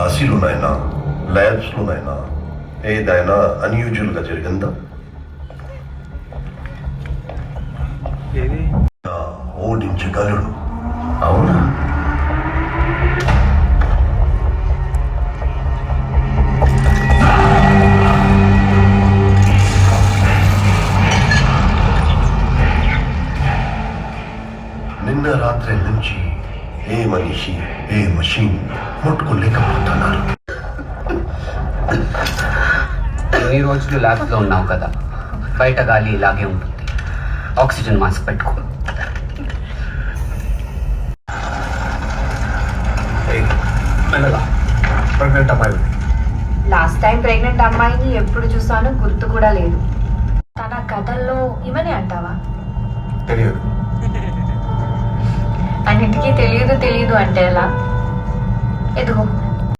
ఆశీలోనైనా ల్యాబ్స్లోనైనా ఏదైనా అన్యూజువల్గా జరిగిందా? ఓడించగలడు. అవునా? నిన్న రాత్రి నుంచి ఏ మనిషి ఏ మషీన్ ముట్టుకోలేకపోతున్నారు. ఎన్ని రోజులు ల్యాబ్లో ఉన్నావు కదా, బయట గాలి ఇలాగే ఉంటుంది. ఆక్సిజన్ మాస్క్ పెట్టుకో. లాస్ట్ టైం ప్రెగ్నెంట్ అమ్మాయిని ఎప్పుడు చూసానో గుర్తు కూడా లేదు. తన కథల్లో ఇవనే అంటావా? తెలియదు. అన్నిటికీ తెలియదు అంటే ఎలా? ఎదుగో